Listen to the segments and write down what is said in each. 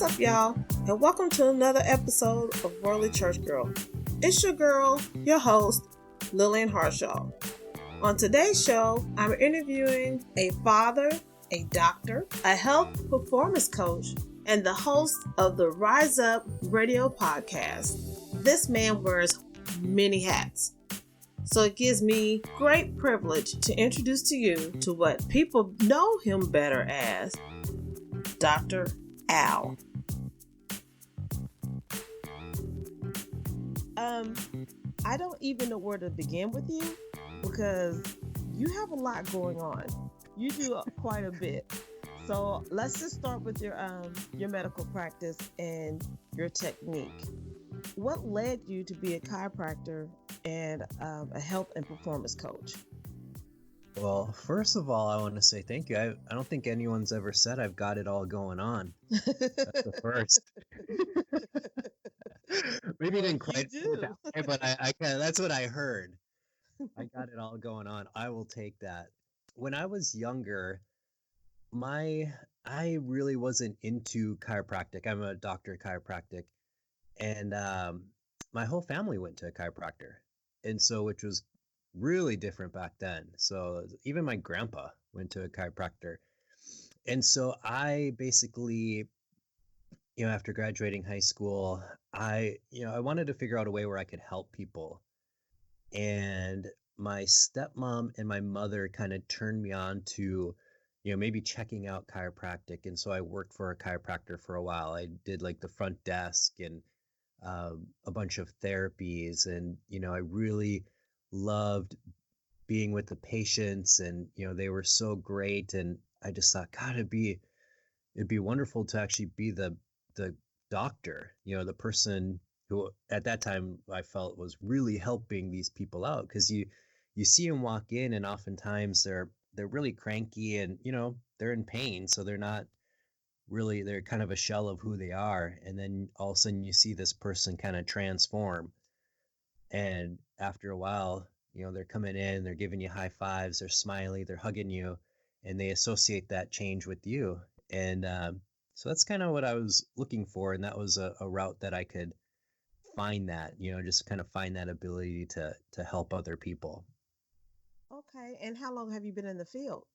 What's up, y'all? And welcome to another episode of Worldly Church Girl. It's your girl, your host, Lillian Harshaw. On today's show, I'm interviewing a father, a doctor, a health performance coach, and the host of the Rise Up radio podcast. This man wears many hats. So it gives me great privilege to introduce to you to what people know him better as, Dr. Al. I don't even know where to begin with you because you have a lot going on. You do quite a bit. So let's just start with your medical practice and your technique. What led you to be a chiropractor and a health and performance coach? Well, first of all, I want to say thank you. I don't think anyone's ever said I've got it all going on. That's the first. Maybe you didn't quite do it that way, but I that's what I heard. I got it all going on. I will take that. When I was younger, I really wasn't into chiropractic. I'm a doctor of chiropractic, and my whole family went to a chiropractor, and so which was really different back then. So even my grandpa went to a chiropractor, and so I basically, after graduating high school, I wanted to figure out a way where I could help people. And my stepmom and my mother kind of turned me on to, maybe checking out chiropractic. And so I worked for a chiropractor for a while. I did like the front desk and a bunch of therapies. And, I really loved being with the patients, and, they were so great. And I just thought, God, it'd be wonderful to actually be the doctor, the person who at that time I felt was really helping these people out, because you see them walk in, and oftentimes they're really cranky, and they're in pain, so they're kind of a shell of who they are, and then all of a sudden you see this person kind of transform, and after a while, they're coming in, they're giving you high fives, they're smiling, they're hugging you, and they associate that change with you. And so that's kind of what I was looking for, and that was a route that I could find that, just kind of find that ability to help other people. Okay, and how long have you been in the field?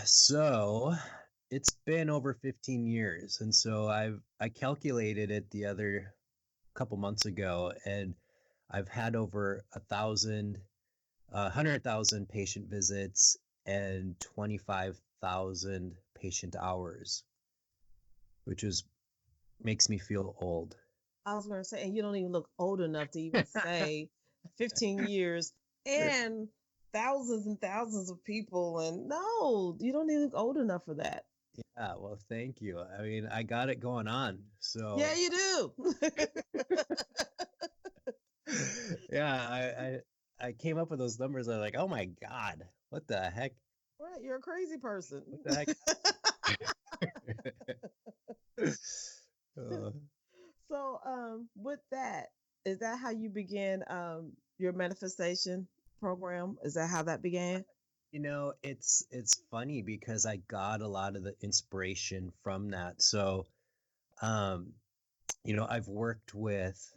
So it's been over 15 years, and so I calculated it the other couple months ago, and I've had over 100,000 patient visits and 25,000 patient hours, which makes me feel old. I was going to say, and you don't even look old enough to even say 15 years and thousands and thousands of people. And no, you don't even look old enough for that. Yeah, well, thank you. I mean, I got it going on. So yeah, you do. Yeah, I came up with those numbers. I'm like, oh my God, what the heck? Right, you're a crazy person. What the heck? So, with that, is that how you began your manifestation program? Is that how that began? It's funny because I got a lot of the inspiration from that. So, I've worked with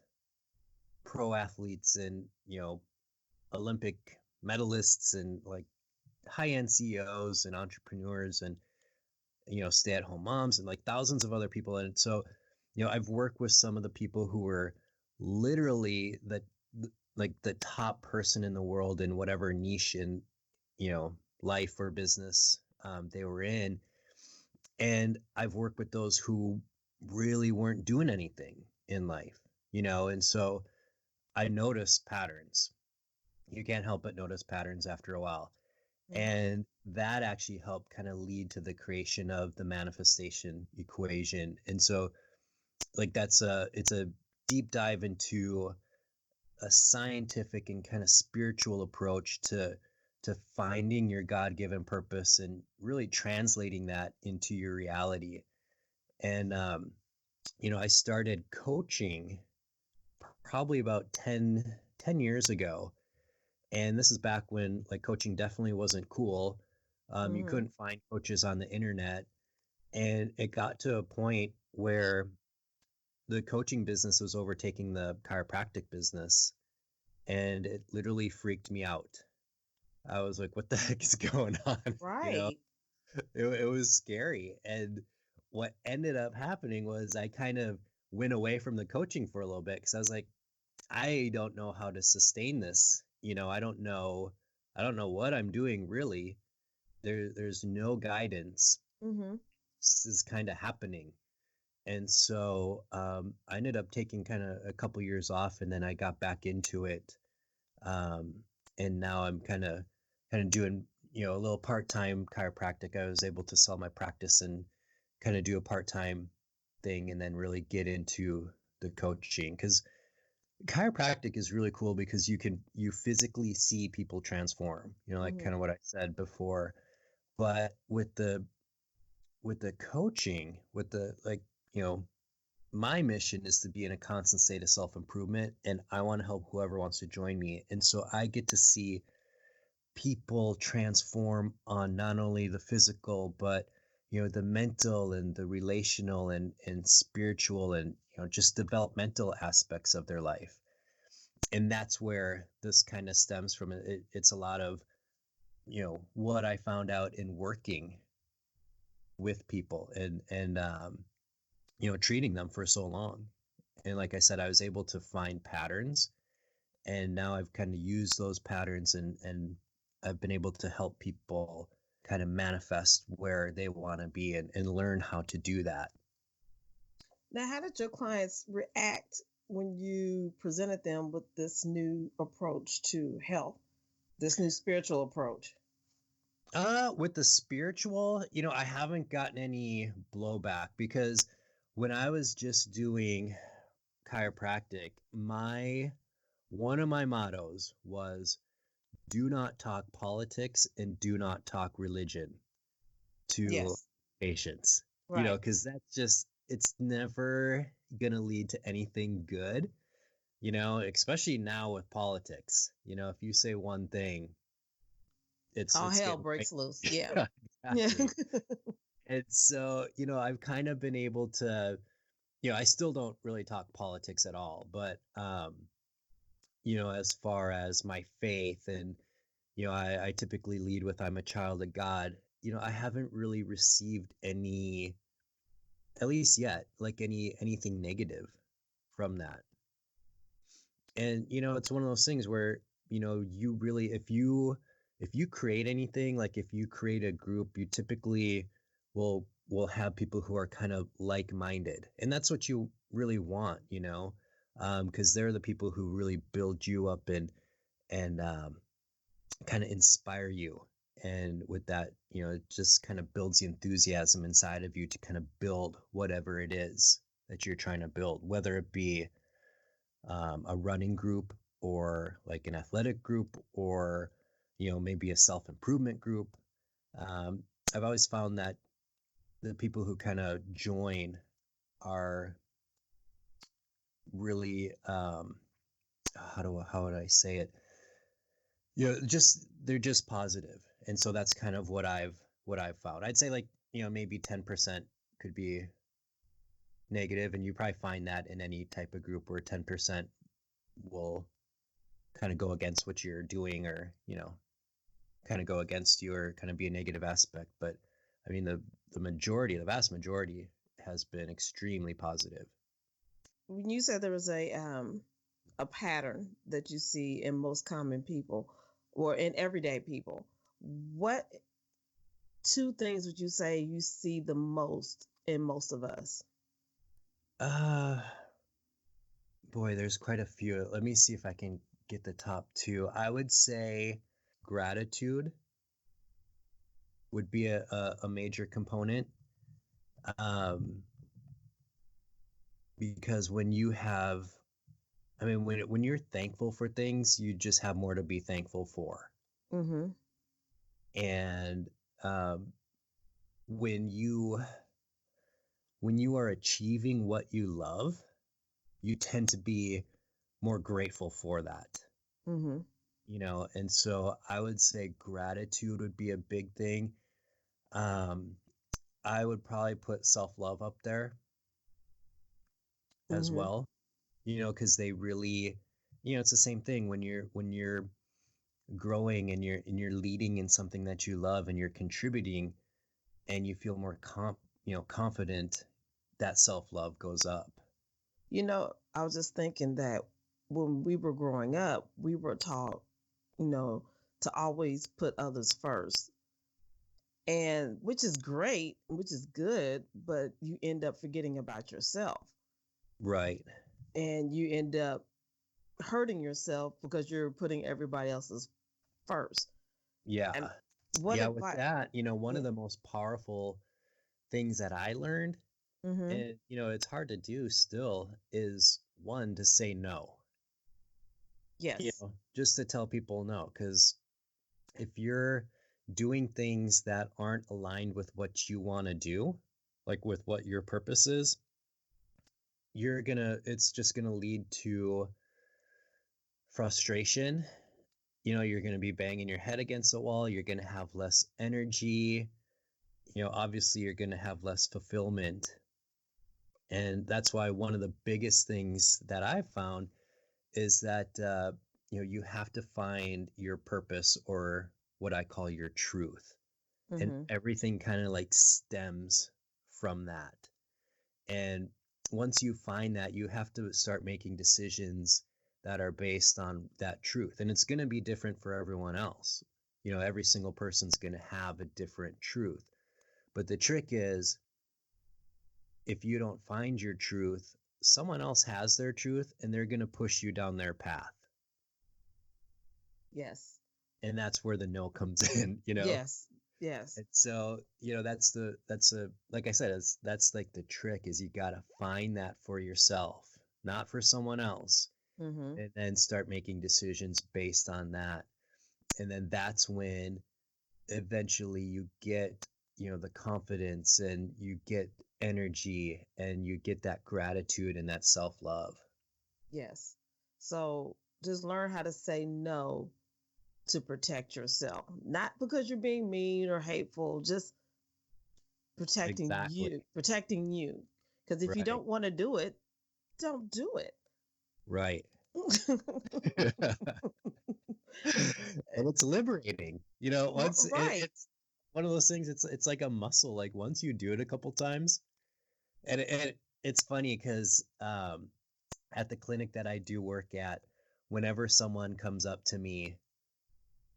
pro athletes and, Olympic medalists and like high-end CEOs and entrepreneurs and, stay-at-home moms and like thousands of other people. And so, I've worked with some of the people who were literally the top person in the world in whatever niche in, life or business they were in. And I've worked with those who really weren't doing anything in life, and so I noticed patterns. You can't help but notice patterns after a while. And that actually helped kind of lead to the creation of the manifestation equation. And so like it's a deep dive into a scientific and kind of spiritual approach to finding your God-given purpose and really translating that into your reality. And I started coaching probably about 10 years ago. And this is back when like coaching definitely wasn't cool. You couldn't find coaches on the internet. And it got to a point where the coaching business was overtaking the chiropractic business, and it literally freaked me out. I was like, what the heck is going on? You know, Right. it was scary. And what ended up happening was I kind of went away from the coaching for a little bit because I was like, I don't know how to sustain this. I don't know what I'm doing really. There's no guidance. Mm-hmm. This is kind of happening. And so I ended up taking kind of a couple years off, and then I got back into it. Um, and now I'm kind of doing, a little part-time chiropractic. I was able to sell my practice and kind of do a part-time thing, and then really get into the coaching, because chiropractic is really cool because you physically see people transform, like Mm-hmm. kind of what I said before. But with the coaching, with the like, you know, my mission is to be in a constant state of self-improvement, and I want to help whoever wants to join me. And so I get to see people transform on not only the physical, but the mental and the relational and spiritual, and just developmental aspects of their life. And that's where this kind of stems from. It's a lot of what I found out in working with people, and treating them for so long. And like I said, I was able to find patterns, and now I've kind of used those patterns, and I've been able to help people kind of manifest where they want to be, and learn how to do that. Now, how did your clients react when you presented them with this new approach to health, this new spiritual approach? With the spiritual, I haven't gotten any blowback, because when I was just doing chiropractic, my one of my mottos was, do not talk politics and do not talk religion to Yes. patients, Right. because it's never going to lead to anything good, especially now with politics. If you say one thing, All it's hell getting right. breaks loose. Yeah. Yeah, Yeah. exactly. And so, I've kind of been able to, I still don't really talk politics at all, but, as far as my faith, and, I typically lead with, I'm a child of God. I haven't really received any, at least yet, like anything negative from that. And, it's one of those things where, you really, if you create anything, like if you create a group, you typically will have people who are kind of like-minded. And that's what you really want, because they're the people who really build you up, and kind of inspire you. And with that, it just kind of builds the enthusiasm inside of you to kind of build whatever it is that you're trying to build, whether it be a running group, or like an athletic group, or maybe a self-improvement group. um, I've always found that the people who kind of join are really, how would I say it, just they're just positive. And so that's kind of what I've found. I'd say, like, maybe 10% could be negative, and you probably find that in any type of group where 10% will kind of go against what you're doing, or kind of go against you, or kind of be a negative aspect. But I mean, the vast majority has been extremely positive. When you said there was a pattern that you see in most common people or in everyday people, what two things would you say you see the most in most of us? uh Boy, there's quite a few. Let me see if I can get the top two. I would say gratitude would be a major component. um because when you have, I mean, when you're thankful for things, you just have more to be thankful for. Mm-hmm. And um, when you when you are achieving what you love, you tend to be more grateful for that. Mm-hmm. And so I would say gratitude would be a big thing. Um, I would probably put self-love up there as Mm-hmm. well, because they really, it's the same thing when you're growing and you're leading in something that you love and you're contributing and you feel more confident, that self-love goes up. I was just thinking that when we were growing up, we were taught, you know, to always put others first. And which is great, which is good, but you end up forgetting about yourself Right. and you end up hurting yourself because you're putting everybody else's first. Yeah. And what Yeah, with advice? that, one of Yeah. the most powerful things that I learned, Mm-hmm. and it's hard to do still, is one, to say no. Yes. Just to tell people no, because if you're doing things that aren't aligned with what you want to do, like with what your purpose is, it's just gonna lead to frustration. You're gonna be banging your head against the wall, you're gonna have less energy, obviously you're gonna have less fulfillment. And that's why one of the biggest things that I've found is that you have to find your purpose, or what I call your truth. And Mm-hmm. everything kind of like stems from that. And once you find that, you have to start making decisions that are based on that truth. And it's going to be different for everyone else. Every single person's going to have a different truth. But the trick is, if you don't find your truth, someone else has their truth and they're going to push you down their path. Yes. And that's where the no comes in. Yes. Yes. And so, like I said, that's like the trick, is you got to find that for yourself, not for someone else, Mm-hmm. and then start making decisions based on that. And then that's when eventually you get, the confidence, and you get energy, and you get that gratitude and that self-love. Yes. So just learn how to say no to protect yourself. Not because you're being mean or hateful, just Exactly. protecting you. Because if you Right. don't want to do it, don't do it. Right. And it's liberating. Once Right. it's one of those things, it's like a muscle. Like once you do it a couple times, and it's funny because at the clinic that I do work at, whenever someone comes up to me,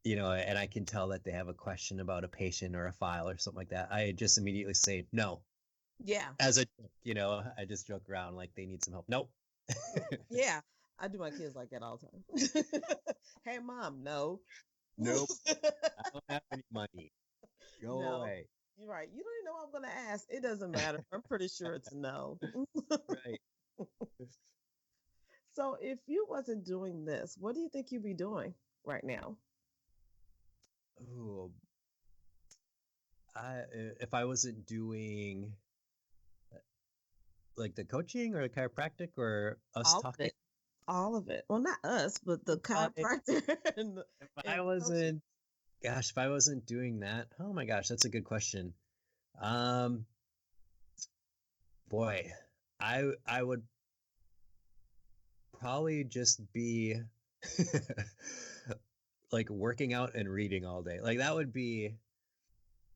and I can tell that they have a question about a patient or a file or something like that, I just immediately say no. Yeah. As a joke, I just joke around like they need some help. Nope. Yeah. I do my kids like that all the time. Hey, mom, no. Nope. I don't have any money. Go No. away. You're right. You don't even know what I'm going to ask. It doesn't matter. I'm pretty sure it's no. Right. So if you wasn't doing this, what do you think you'd be doing right now? Ooh, if I wasn't doing like the coaching or the chiropractic or us All of talking, it. All of it. Well, not us, but the well, chiropractor if I and the coaching. wasn't, gosh, if I wasn't doing that, oh my gosh, that's a good question. Um, Boy, I would probably just be like working out and reading all day. Like that would be,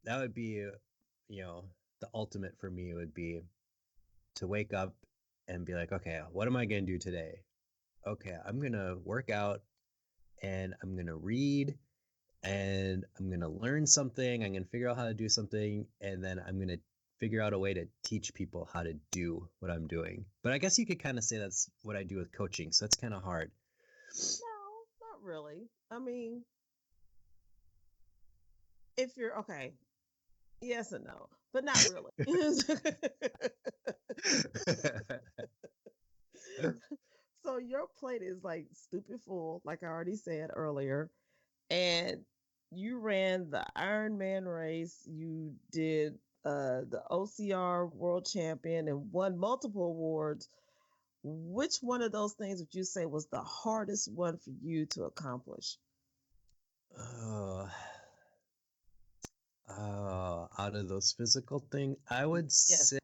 you know, the ultimate for me would be to wake up and be like, okay, what am I going to do today? Okay, I'm going to work out and I'm going to read and I'm going to learn something. I'm going to figure out how to do something. And then I'm going to figure out a way to teach people how to do what I'm doing. But I guess you could kind of say that's what I do with coaching. So it's kind of hard. No, not really. I mean, if you're okay, yes and no, but not really. So your plate is like stupid full, like I already said earlier, and you ran the IronMan race. You did the OCR World Champion and won multiple awards. Which one of those things would you say was the hardest one for you to accomplish? Oh, lot of those physical things, I would say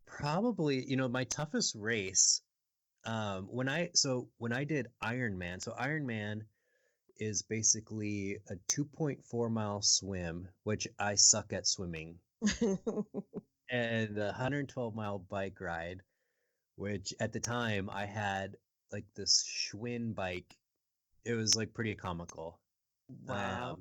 probably, my toughest race, when I did Ironman, so Ironman is basically a 2.4-mile swim, which I suck at swimming, and a 112-mile bike ride, which at the time I had like this Schwinn bike. It was like pretty comical. Wow.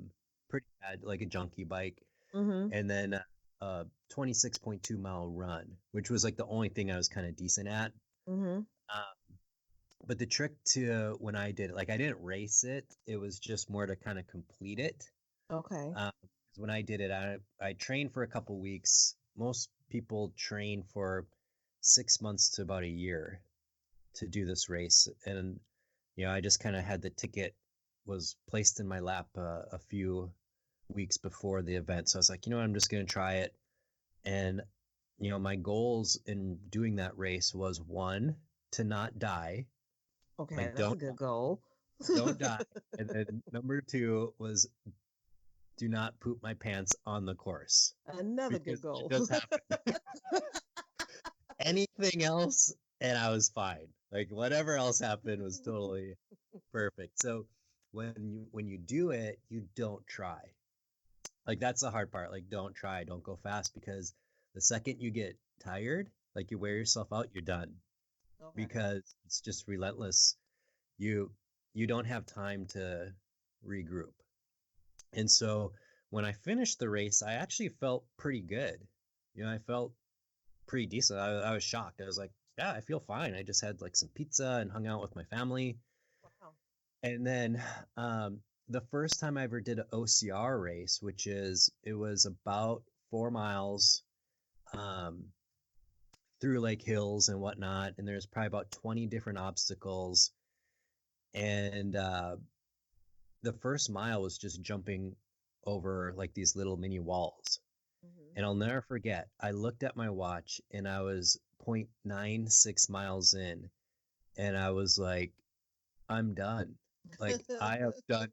Pretty bad, like a junkie bike. Mm-hmm. And then a 26.2-mile run, which was like the only thing I was kind of decent at. Mm-hmm. But the trick to when I did it, like I didn't race it, it was just more to kind of complete it. Okay. 'Cause when I did it, I trained for a couple weeks. Most people train for 6 months to about a year to do this race. And, I just kind of had the ticket was placed in my lap a few weeks before the event. So I was like, I'm just going to try it. And, my goals in doing that race was one, to not die. Okay, Like, that's a good goal. don't die. And then number two was do not poop my pants on the course Another good because it goal. does happen. Anything else, and I was fine. Like whatever else happened was totally perfect. So when you do it, you don't try. Like that's the hard part. Like don't try, don't go fast because the second you get tired, like you wear yourself out, you're done Okay. because it's just relentless. You don't have time to regroup. And so when I finished the race, I actually felt pretty good. I felt pretty decent. I was shocked. I was like, yeah, I feel fine. I just had like some pizza and hung out with my family. Wow. And then the first time I ever did an OCR race, it was about 4 miles um, through like hills and whatnot. And there's probably about 20 different obstacles. And the first mile was just jumping over like these little mini walls. Mm-hmm. And I'll never forget, I looked at my watch and I was 0.96 miles in, and I was like, I'm done. Like I have done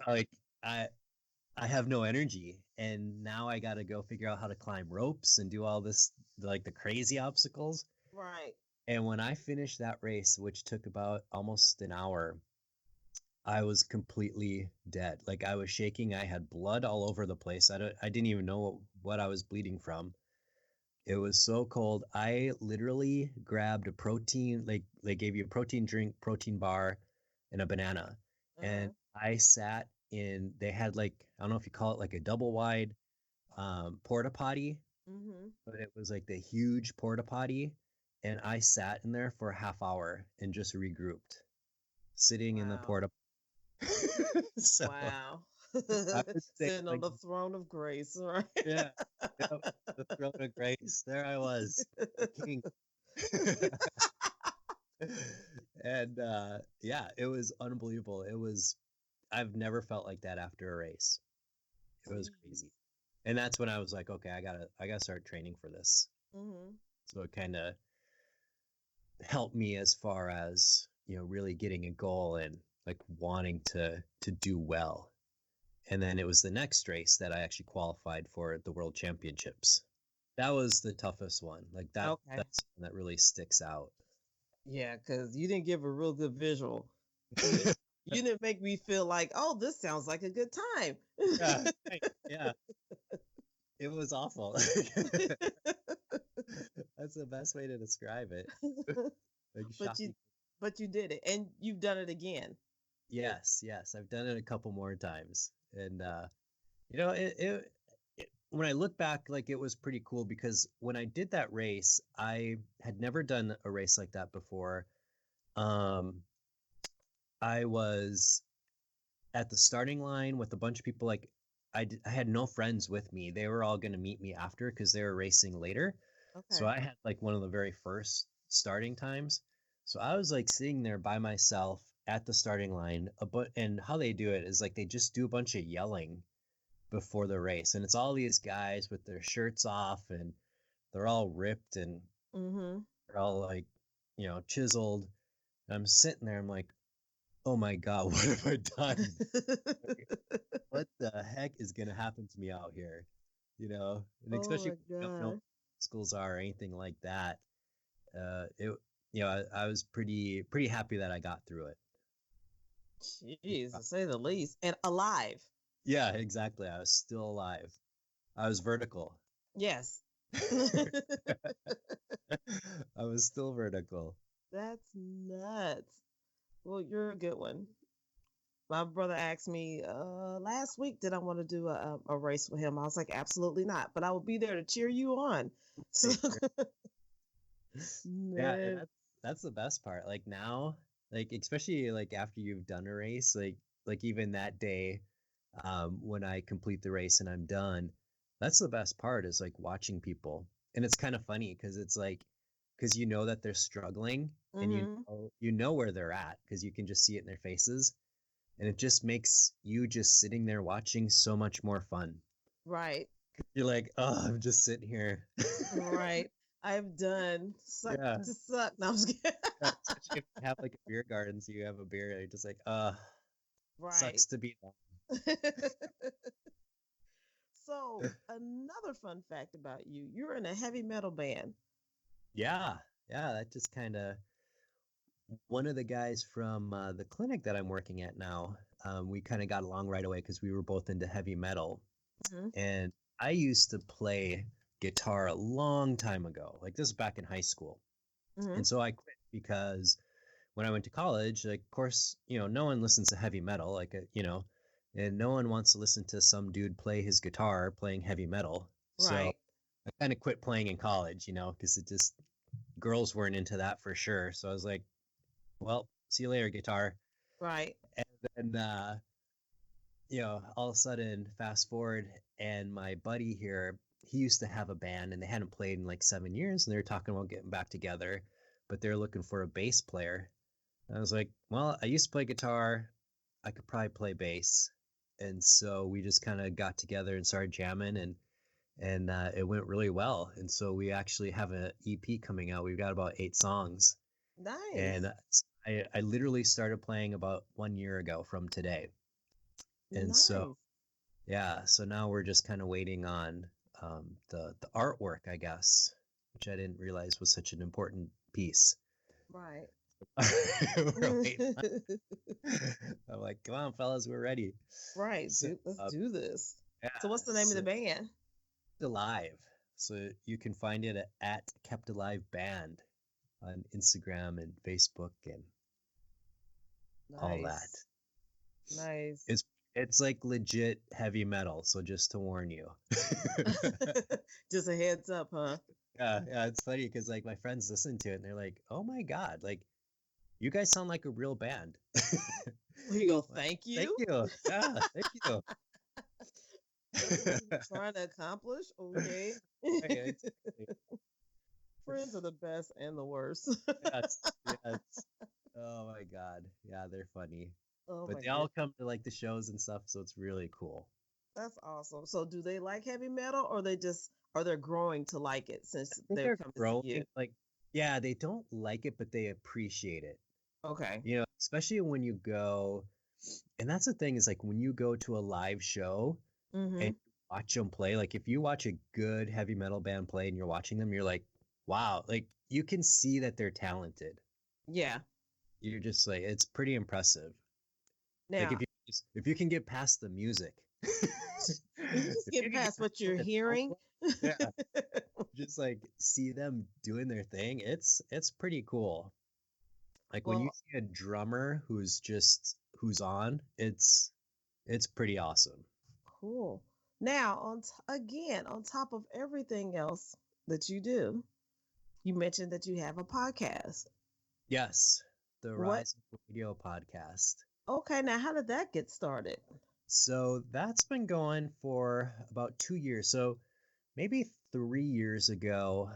like I I have no energy. And now I gotta go figure out how to climb ropes and do all this like the crazy obstacles. Right. And when I finished that race, which took about almost an hour, I was completely dead. Like I was shaking. I had blood all over the place. I didn't even know what I was bleeding from. It was so cold. I literally grabbed a protein, like they gave you a protein drink, protein bar, and a banana. Uh-huh. And I sat in, they had like, I don't know if you call it like a double wide porta potty, Mm-hmm. but it was like the huge porta potty. And I sat in there for a half hour and just regrouped, sitting in the Wow. porta. So Wow. I would say Sitting on like, the throne of grace, right? yeah, yeah, the throne of grace. There I was, the king. And yeah, it was unbelievable. I've never felt like that after a race. It was Jeez. crazy. And that's when I was like, okay, I gotta start training for this. Mm-hmm. So it kind of helped me as far as, really getting a goal and like wanting to do well. And then it was the next race that I actually qualified for the World Championships. That was the toughest one. Like Okay. that's one that really sticks out. Yeah, because you didn't give a real good visual. You you didn't make me feel like, oh, this sounds like a good time. Yeah, right. Yeah, it was awful. That's the best way to describe it. Like but you shocking. but you did it, and you've done it again. Yes, yes, I've done it a couple more times, and when I look back, like it was pretty cool because when I did that race, I had never done a race like that before. Um, I was at the starting line with a bunch of people. Like I had no friends with me. They were all going to meet me after because they were racing later. So Okay. I had like one of the very first starting times. So I was like sitting there by myself at the starting line. And how they do it is like they just do a bunch of yelling before the race. And it's all these guys with their shirts off and they're all ripped and Mm-hmm. they're all like, chiseled. And I'm sitting there, I'm like, oh my God, what have I done? What the heck is going to happen to me out here? And Oh especially my if you don't know God. what schools are or anything like that. It, I was pretty happy that I got through it. Jeez, to say the least. And alive. Yeah, exactly. I was still alive. I was vertical. Yes. I was still vertical. That's nuts. Well, you're a good one. My brother asked me last week, did I want to do a race with him? I was like, absolutely not. But I will be there to cheer you on. So, Right, right. Yeah, and man, that's the best part. Like now, like especially like after you've done a race, like even that day, when I complete the race and I'm done, that's the best part is like watching people. And it's kind of funny because it's like because you know that they're struggling and hmm, you know where they're at because you can just see it in their faces. And it just makes you just sitting there watching so much more fun. right, You're like, oh, I'm just sitting here. right. I've done suck Yeah. to suck. No, I'm just kidding. Yeah, especially if you have like a beer garden, so you have a beer, and you're just like, Right. sucks to be them. So, another fun fact about you, you're in a heavy metal band. Yeah, yeah, that just kind of one of the guys from the clinic that I'm working at now. We kind of got along right away because we were both into heavy metal, Hmm, and I used to play guitar a long time ago. Like this is back in high school, hmm, and so I quit because when I went to college, like, of course, no one listens to heavy metal, and no one wants to listen to some dude play his guitar playing heavy metal. So right, I kind of quit playing in college, because it just girls weren't into that for sure. So I was like, well, see you later, guitar. right. And then, all of a sudden, fast forward, and my buddy here, he used to have a band, and they hadn't played in like 7 years, and they were talking about getting back together, but they're looking for a bass player. I was like, well, I used to play guitar. I could probably play bass. And so we just kind of got together and started jamming and it went really well. And so we actually have an EP coming out. We've got about 8 songs. Nice, And I literally started playing about 1 year ago from today. And so, nice. yeah, so now we're just kind of waiting on the artwork, I guess, which I didn't realize was such an important piece. Right. We're waiting. I'm like, come on, fellas, we're ready. Right, So, dude. Let's do this. yeah, So, what's the name of the so band? alive. So you can find it at Kept Alive Band on Instagram and Facebook and all that. Nice, nice. It's it's like legit heavy metal. So just to warn you. Just a heads up, huh? Yeah, it's funny because like my friends listen to it and they're like, "Oh my God, like you guys sound like a real band." Here you go. Like, Thank thank you. you. Yeah, thank you. That's what we were trying to accomplish. Okay. Right, exactly. Friends are the best and the worst. Yes, yes. Oh my God. Yeah, they're funny. Oh But my they all goodness. come to like the shows and stuff, so it's really cool. That's awesome. So, do they like heavy metal or they just are they growing to like it I since think they've they're come to see you? growing. Like, yeah, they don't like it, but they appreciate it. Okay. Especially when you go, and that's the thing is like when you go to a live show and Mm-hmm. watch them play, like if you watch a good heavy metal band play and you're watching them, you're like, wow, like you can see that they're talented. Yeah. You're just like, it's pretty impressive. Like Now, if you can get past the music, if you just if you get can get past past what all you're the hearing, vocals, yeah, just like see them doing their thing, it's pretty cool. Like when you well, see a drummer who's on, it's pretty awesome. cool. Now, again, on top of everything else that you do, you mentioned that you have a podcast. Yes, the What? Rise of Radio podcast. Okay, now how did that get started? So that's been going for about 2 years. So maybe 3 years ago,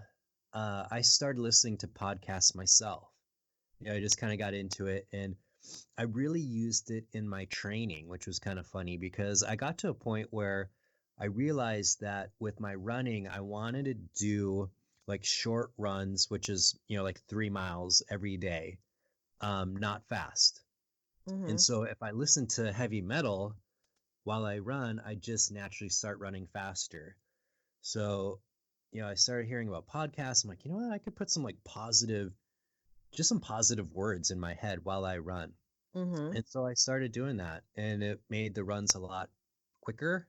I started listening to podcasts myself. I just kind of got into it and I really used it in my training, which was kind of funny because I got to a point where I realized that with my running, I wanted to do like short runs, which is, like 3 miles every day, not fast. Mm-hmm. And so if I listen to heavy metal while I run, I just naturally start running faster. So, I started hearing about podcasts. I'm like, you know what? I could put some like just some positive words in my head while I run. Mm-hmm. And so I started doing that, and it made the runs a lot quicker.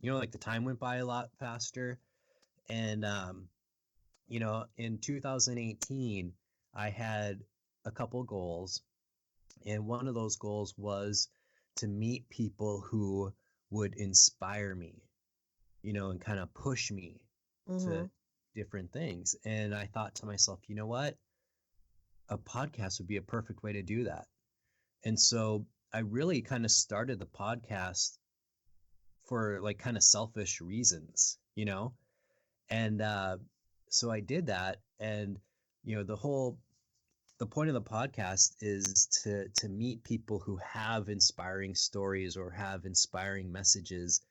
Like the time went by a lot faster. And, in 2018, I had a couple goals. And one of those goals was to meet people who would inspire me, and kind of push me Mm-hmm. to different things. And I thought to myself, you know what? A podcast would be a perfect way to do that. And so I really kind of started the podcast for like kind of selfish reasons, And so I did that. And, the point of the podcast is to meet people who have inspiring stories or have inspiring messages,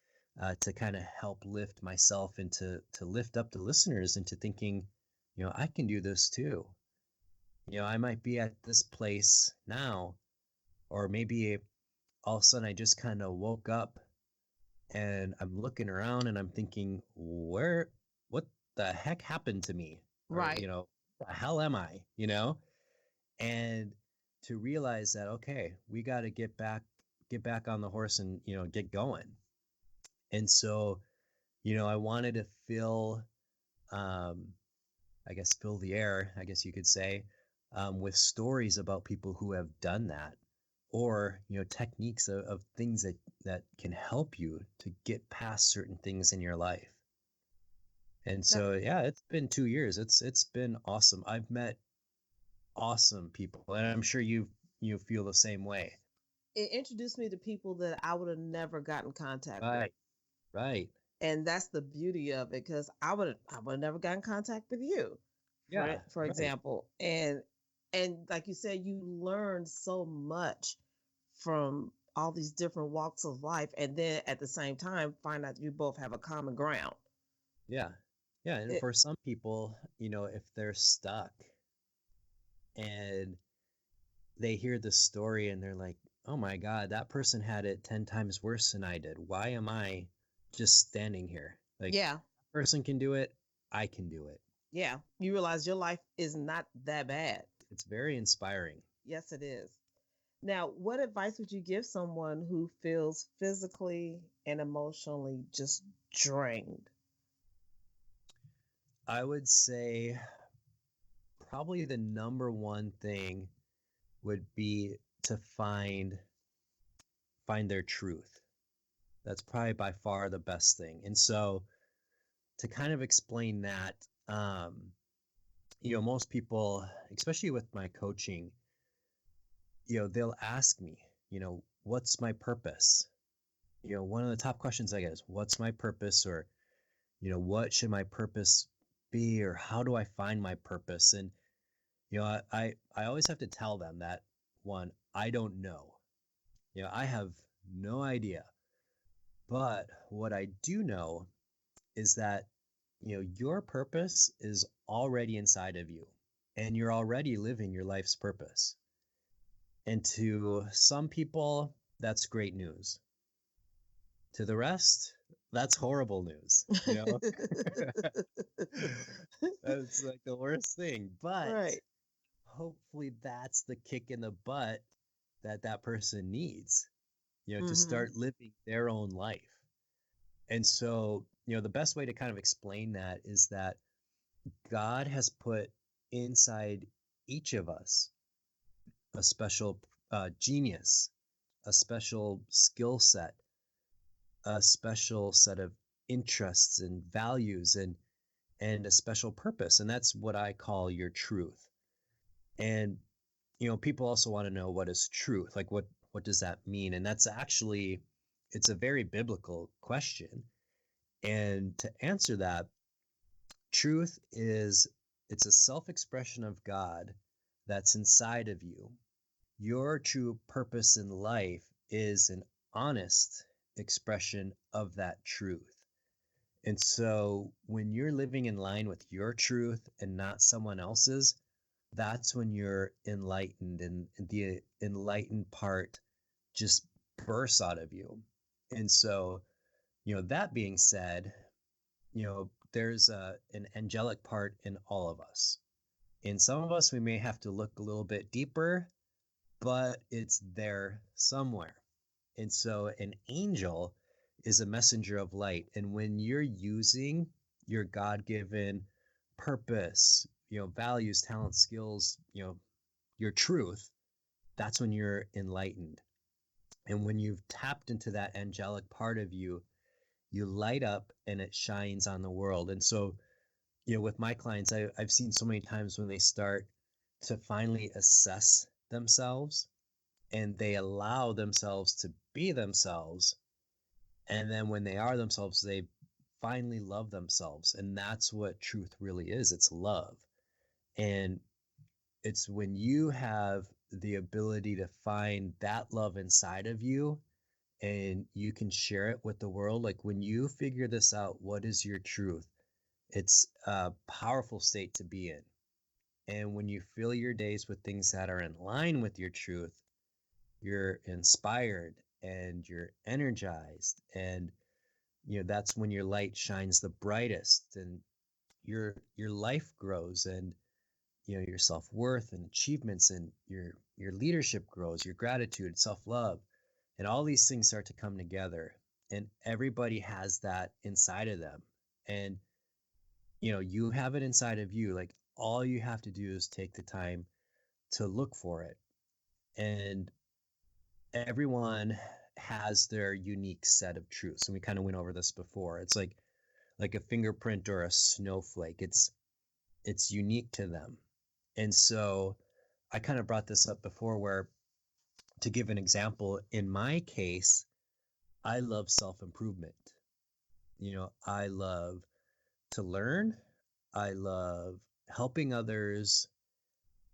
to kind of help lift myself and to lift up the listeners into thinking, I can do this too. I might be at this place now, or maybe all of a sudden I just kind of woke up and I'm looking around and I'm thinking, what the heck happened to me? Or, Right. the hell am I? And to realize that, okay, we got to get back on the horse and, get going. And so, I wanted to um, fill the air, I guess you could say, with stories about people who have done that, or, techniques of things that can help you to get past certain things in your life. And That so, yeah, it's been 2 years. It's been awesome. I've met awesome people, and I'm sure you feel the same way. it introduced me to people that I would have never gotten contact with. Right, right. And that's the beauty of it, because I would have never gotten in contact with you, Yeah, for right. example. And like you said, you learn so much from all these different walks of life, and then at the same time find out you both have a common ground. Yeah. Yeah, and It, for some people, if they're stuck and they hear the story and they're like, "Oh my God, that person had it 10 times worse than I did. Why am I just standing here? Like, yeah, that person can do it, I can do it." yeah, you realize your life is not that bad. It's very inspiring. Yes, it is. Now, what advice would you give someone who feels physically and emotionally just drained? I would say probably the number one thing would be to find their truth. That's probably by far the best thing. And so to kind of explain that, most people, especially with my coaching, they'll ask me, what's my purpose? One of the top questions I get is, what's my purpose? Or, what should my purpose be? Or how do I find my purpose? And, I always have to tell them that, one, I don't know. I have no idea. But what I do know is that, your purpose is already inside of you, and you're already living your life's purpose. And to some people, that's great news. To the rest, that's horrible news. That's like the worst thing. But Right. hopefully that's the kick in the butt that person needs, to Mm-hmm. start living their own life. And so, the best way to kind of explain that is that God has put inside each of us a special genius, a special skill set, a special set of interests and values, and a special purpose. And that's what I call your truth. And people also want to know, what is truth? Like, what does that mean? And that's actually, it's a very biblical question. And to answer that, truth is, it's a self-expression of God that's inside of you. Your true purpose in life is an honest expression of that truth. And so when you're living in line with your truth and not someone else's, that's when you're enlightened, and the enlightened part just bursts out of you. And so, that being said, there's an angelic part in all of us. In some of us, we may have to look a little bit deeper, but it's there somewhere. And so an angel is a messenger of light. And when you're using your God-given purpose, values, talents, skills, your truth, that's when you're enlightened. And when you've tapped into that angelic part of you, you light up and it shines on the world. And so, with my clients, I've seen so many times when they start to finally assess themselves and they allow themselves to be themselves. And then when they are themselves, they finally love themselves. And that's what truth really is. It's love. And it's when you have the ability to find that love inside of you and you can share it with the world. Like when you figure this out, what is your truth? It's a powerful state to be in. And when you fill your days with things that are in line with your truth, you're inspired and you're energized. And, that's when your light shines the brightest and your life grows, and, your self-worth and achievements and your leadership grows, your gratitude, self-love, and all these things start to come together. And everybody has that inside of them. And you have it inside of you. Like all you have to do is take the time to look for it. And everyone has their unique set of truths. And we kind of went over this before. It's like a fingerprint or a snowflake. It's unique to them. And so I kind of brought this up before where, to give an example, in my case, I love self-improvement. I love to learn. I love helping others,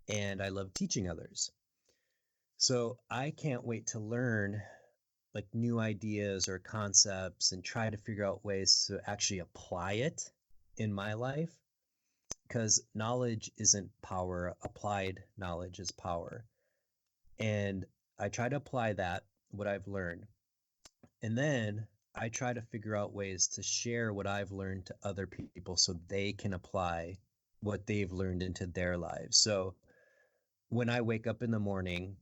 and I love teaching others. So I can't wait to learn like new ideas or concepts and try to figure out ways to actually apply it in my life, because knowledge isn't power, applied knowledge is power. And I try to apply that, what I've learned. And then I try to figure out ways to share what I've learned to other people so they can apply what they've learned into their lives. So when I wake up in the morning,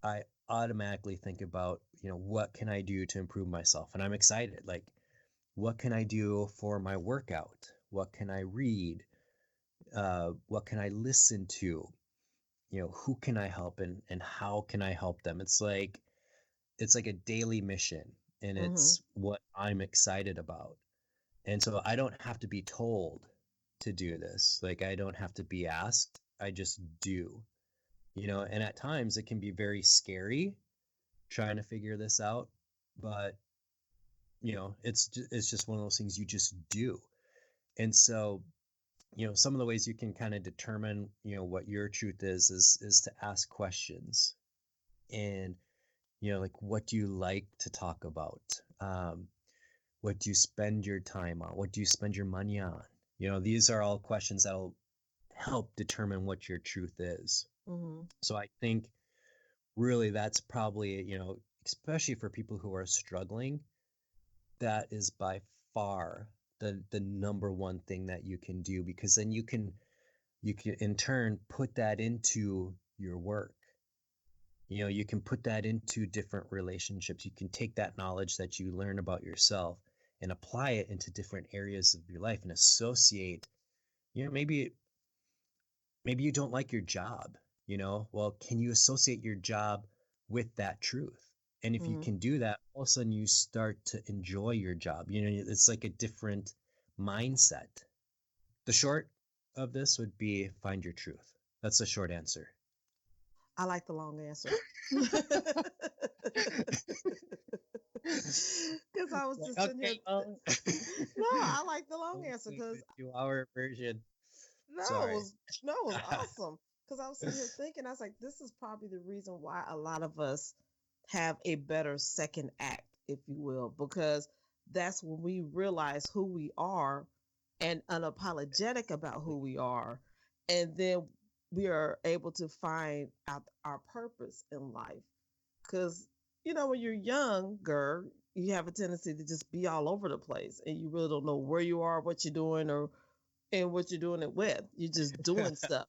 I automatically think about, what can I do to improve myself? And I'm excited. Like, what can I do for my workout? What can I read? What can I listen to? Who can I help, and how can I help them? It's like a daily mission, and Mm-hmm. it's what I'm excited about. And so I don't have to be told to do this. Like I don't have to be asked. I just do. And at times it can be very scary trying to figure this out, but it's just one of those things you just do. And so, some of the ways you can kind of determine, what your truth is to ask questions. And like, what do you like to talk about? What do you spend your time on? What do you spend your money on? These are all questions that'll help determine what your truth is. Mm-hmm. So I think really that's probably, especially for people who are struggling, that is by far the number one thing that you can do, because then you can in turn put that into your work. You can put that into different relationships. You can take that knowledge that you learn about yourself and apply it into different areas of your life and associate, maybe you don't like your job, well, can you associate your job with that truth? And if you Mm-hmm. can do that, all of a sudden you start to enjoy your job. It's like a different mindset. The short of this would be find your truth. That's the short answer. I like the long answer. Because I was Like, just sitting here. okay, well, No, I like the long we'll answer wait because the 2 hour version. no, Sorry. it was awesome. Because I was sitting here thinking, I was like, this is probably the reason why a lot of us have a better second act, if you will, because that's when we realize who we are and unapologetic about who we are. And then we are able to find out our purpose in life. Because, when you're younger, you have a tendency to just be all over the place and you really don't know where you are, what you're doing, or and what you're doing it with. You're just doing stuff.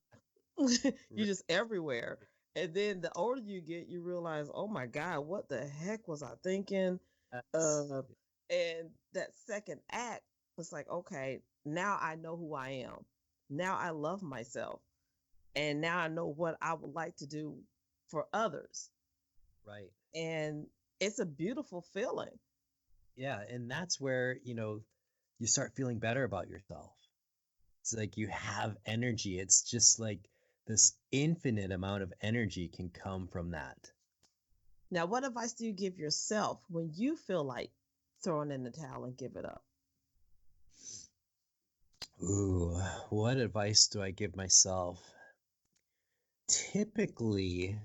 You're Right. just everywhere. And then the older you get, you realize, oh my God, what the heck was I thinking? Yes. Uh, and that second act was like, okay, now I know who I am. Now I love myself. And now I know what I would like to do for others. Right. And it's a beautiful feeling. Yeah, and that's where, you start feeling better about yourself. It's like you have energy. It's just like this infinite amount of energy can come from that. Now, what advice do you give yourself when you feel like throwing in the towel and give it up? Ooh, what advice do I give myself? Typically,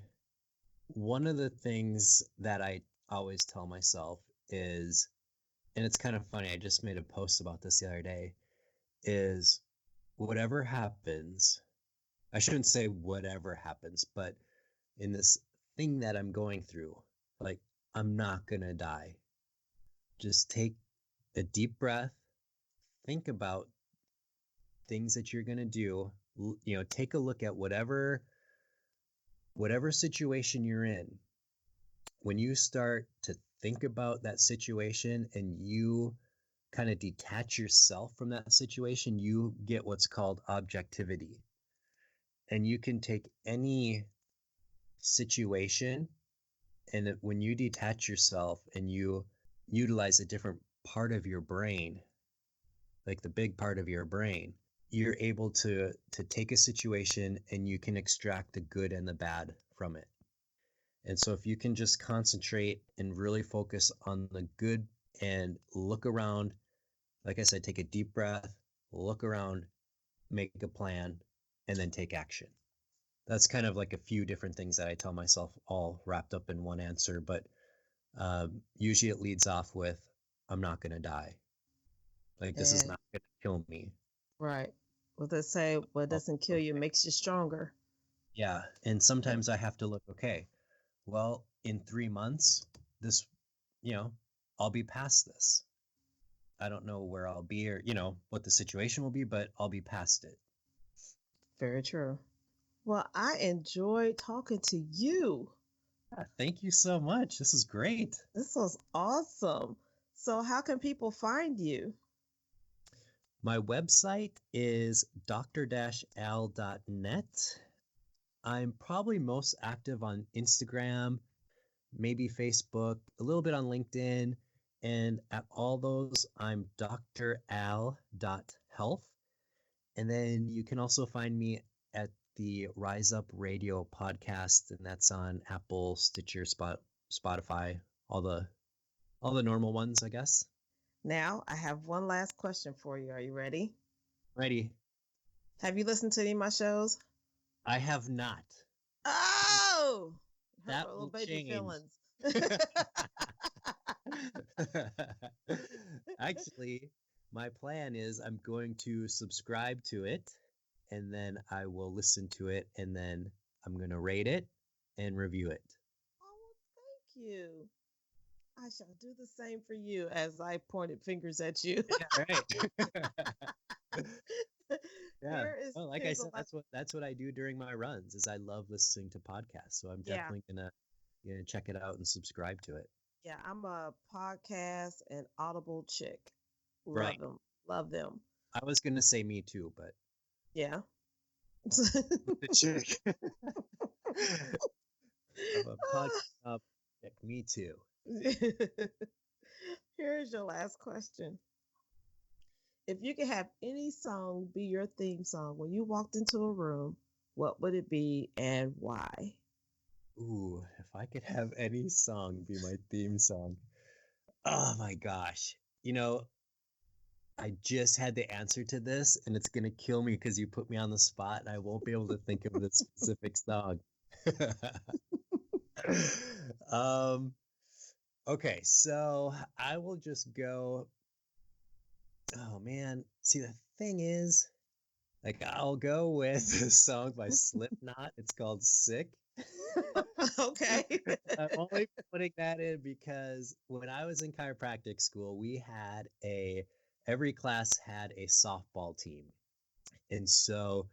one of the things that I always tell myself is, and it's kind of funny, I just made a post about this the other day, is whatever happens, I shouldn't say whatever happens, but in this thing that I'm going through, like, I'm not gonna die. Just take a deep breath, think about things that you're gonna do, take a look at whatever situation you're in. When you start to think about that situation and you kind of detach yourself from that situation, you get what's called objectivity. And you can take any situation, and when you detach yourself and you utilize a different part of your brain, like the big part of your brain, you're able to take a situation and you can extract the good and the bad from it. And so if you can just concentrate and really focus on the good and look around, like I said, take a deep breath, look around, make a plan, and then take action. That's kind of like a few different things that I tell myself, all wrapped up in one answer. But usually it leads off with, I'm not going to die. Like, this is And not going to kill me. right. Well, they say what Oh, doesn't kill you okay. makes you stronger. Yeah. And Yeah. sometimes I have to look, okay, well, in 3 months, this, you know, I'll be past this. I don't know where I'll be or, what the situation will be, but I'll be past it. Very true. Well, I enjoyed talking to you. Yeah, thank you so much. This is great. This was awesome. So, how can people find you? My website is dr-al.net. I'm probably most active on Instagram, maybe Facebook, a little bit on LinkedIn, and at all those, I'm dral.health. And then you can also find me at the Rise Up Radio podcast, and that's on Apple, Stitcher, Spotify, all the normal ones, I guess. Now, I have one last question for you. Are you ready? Ready? Have you listened to any of my shows? I have not. Oh, hurt my That little will baby change. feelings. Actually, my plan is I'm going to subscribe to it and then I will listen to it and then I'm going to rate it and review it. Oh, thank you. I shall do the same for you as I pointed fingers at you. Yeah, right. Yeah. Here is Oh, like I here's the said, last. that's what I do during my runs is I love listening to podcasts. So I'm Yeah, definitely gonna check it out and subscribe to it. yeah. I'm a podcast and Audible chick. Right. Love them. Love them. I was gonna say me too, but Yeah. the chick. I'm a podcast. Me too. Here's your last question. If you could have any song be your theme song when you walked into a room, what would it be and why? Ooh, if I could have any song be my theme song. Oh my gosh. You know, I just had the answer to this and it's gonna kill me because you put me on the spot and I won't be able to think of the specific song. um, okay, so I will just go. Oh man, see the thing is, Like I'll go with a song by Slipknot. It's called Sick. Okay. I'm only putting that in because when I was in chiropractic school, every class had a softball team. And so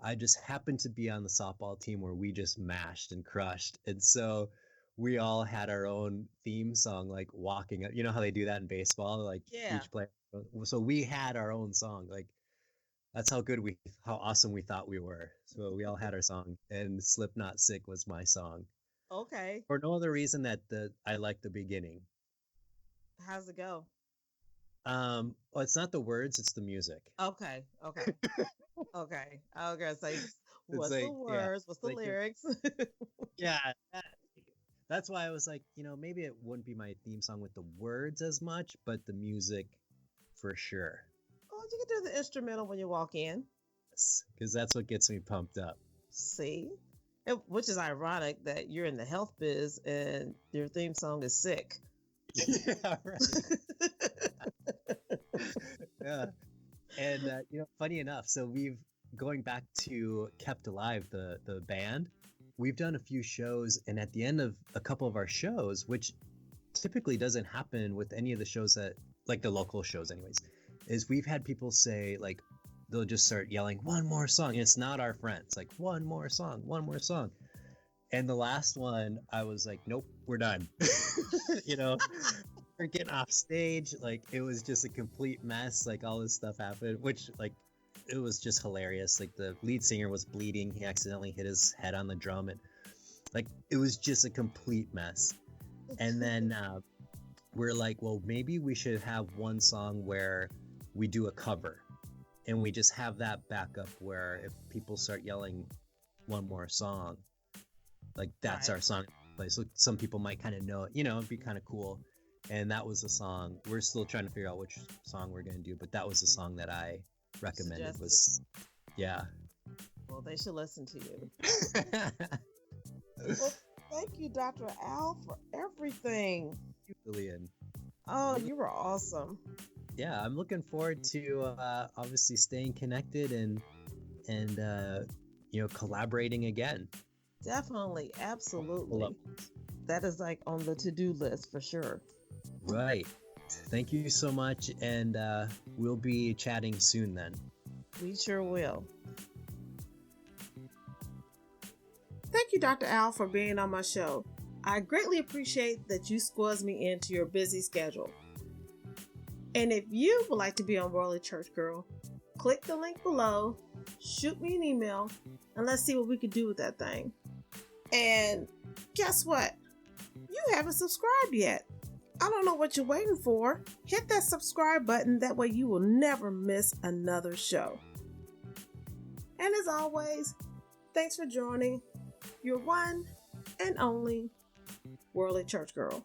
I just happened to be on the softball team where we just mashed and crushed. And so we all had our own theme song, like walking up. You know how they do that in baseball? Like Yeah. each player. So we had our own song. Like that's how awesome we thought we were. So we all had our song, and Slipknot Sick was my song. Okay. For no other reason that I like the beginning. How's it go? Well, it's not the words, it's the music. Okay. Okay. Okay. I was gonna say, It's what's the like, yeah, words? What's the like lyrics? yeah, that's why I was like, maybe it wouldn't be my theme song with the words as much, but the music for sure. Oh, you can do the instrumental when you walk in. Because that's what gets me pumped up. See? Which is ironic that you're in the health biz and your theme song is Sick. Yeah, right. Yeah. And funny enough, so we've going back to Kept Alive, the band, we've done a few shows, and at the end of a couple of our shows, which typically doesn't happen with any of the shows that, like the local shows anyways, is we've had people say, like, they'll just start yelling one more song, and it's not our friends, like one more song. And the last one, I was like, nope, we're done. We're getting off stage. Like, it was just a complete mess. Like, all this stuff happened, which, like, it was just hilarious. Like, the lead singer was bleeding. He accidentally hit his head on the drum, and like, it was just a complete mess. And then we're like, well, maybe we should have one song where we do a cover, and we just have that backup where if people start yelling one more song, like, that's Right. our song. Like, so some people might kind of know it, it'd be kind of cool. And that was the song. We're still trying to figure out which song we're going to do, but that was the song that I recommended. Yeah. Well, they should listen to you. Well, thank you, Dr. Al, for everything. Lillian. Oh, you were awesome. Yeah, I'm looking forward to obviously staying connected and collaborating again. Definitely. Absolutely. That is like on the to-do list for sure. Right. Thank you so much, and we'll be chatting soon then. We sure will. Thank you, Dr. Al, for being on my show. I greatly appreciate that you squeeze me into your busy schedule. And if you would like to be on Worldly Church Girl, click the link below, shoot me an email, and let's see what we can do with that thing. And guess what? You haven't subscribed yet. I don't know what you're waiting for. Hit that subscribe button. That way you will never miss another show. And as always, thanks for joining your one and only Worldly Church Girl.